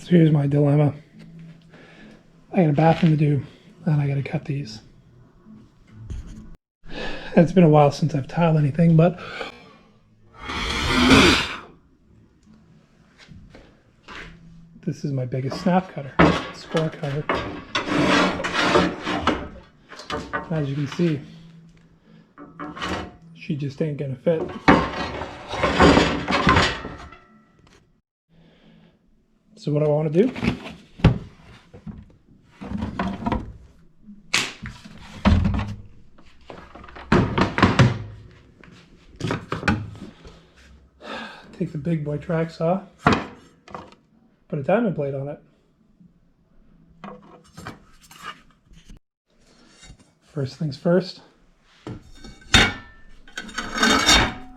So here's my dilemma. I got a bathroom to do, and I got to cut these. It's been a while since I've tiled anything, but this is my biggest snap cutter, square cutter. As you can see, she just ain't gonna fit. So what do I want to do? Take the big boy track saw, put a diamond blade on it. First things first, the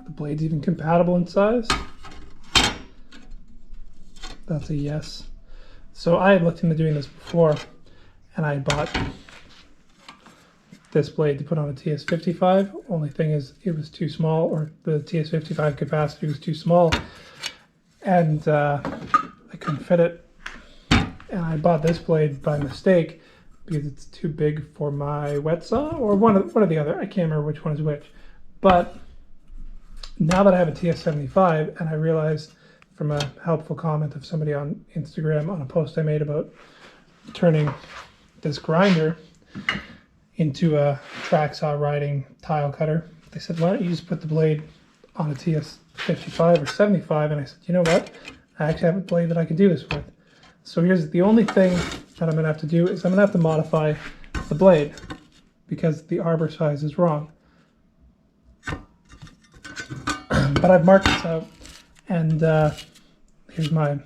blade's even compatible in size. That's a yes. So I had looked into doing this before, and I bought this blade to put on a TS55. Only thing is it was too small, or the TS55 capacity was too small, and I couldn't fit it. And I bought this blade by mistake because it's too big for my wet saw, or one or the other. I can't remember which one is which. But now that I have a TS75, and I realized from a helpful comment of somebody on Instagram on a post I made about turning this grinder into a track saw riding tile cutter, they said, why don't you just put the blade on a TS55 or 75? And I said, you know what? I actually have a blade that I can do this with. So here's the only thing that I'm going to have to do is I'm going to have to modify the blade because the arbor size is wrong. But I've marked this out, and here's my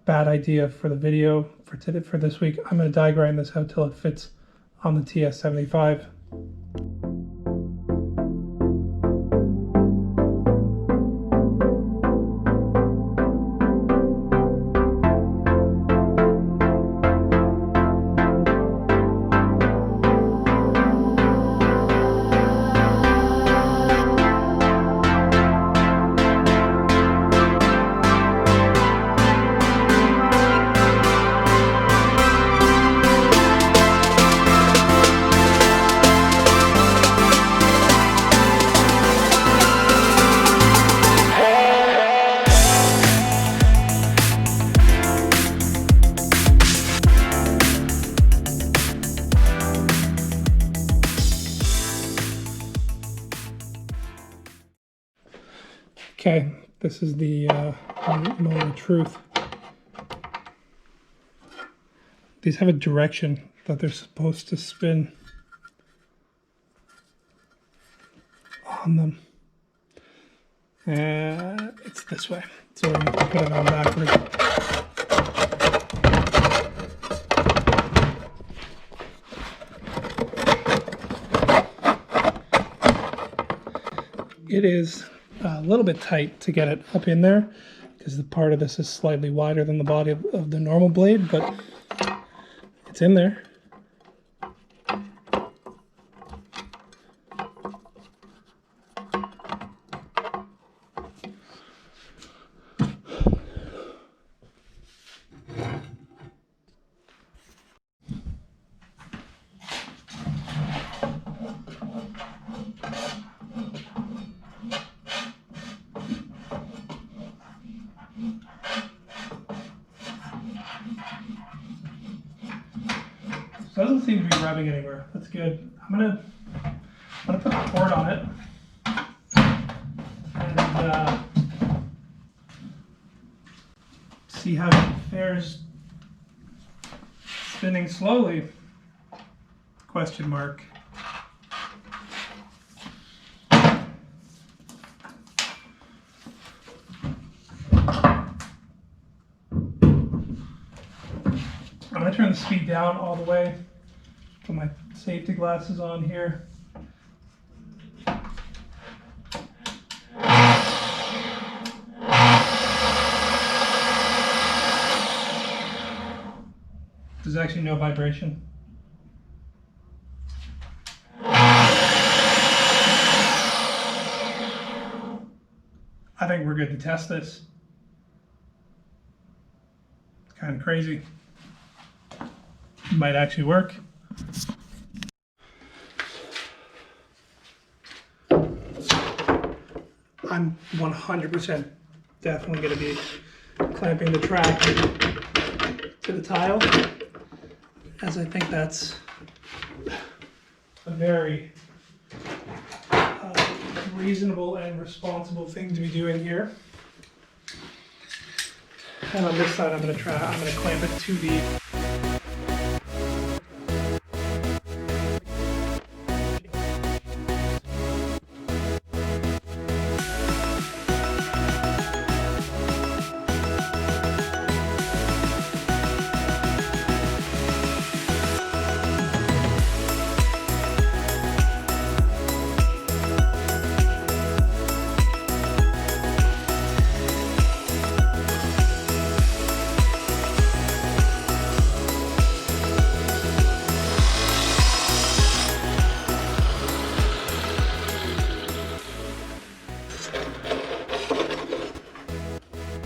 bad idea for the video for this week. I'm going to die grind this out till it fits on the TS75. Okay, this is the moment of truth. These have a direction that they're supposed to spin on them. It's this way, so we're going to put it on backwards. It is a little bit tight to get it up in there because the part of this is slightly wider than the body of the normal blade, but it's in there. Doesn't seem to be rubbing anywhere. That's good. I'm gonna put the cord on it and see how it fares spinning slowly. Question mark. I'm going to turn the speed down all the way. Put my safety glasses on here. There's actually no vibration. I think we're good to test this. kind of crazy. Might actually work. I'm 100% definitely going to be clamping the track to the tile, as I think that's a very reasonable and responsible thing to be doing here. And on this side, I'm going to clamp it to the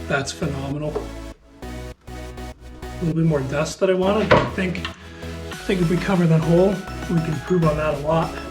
That's phenomenal. A little bit more dust that I wanted, but I think if we cover that hole, we can improve on that a lot.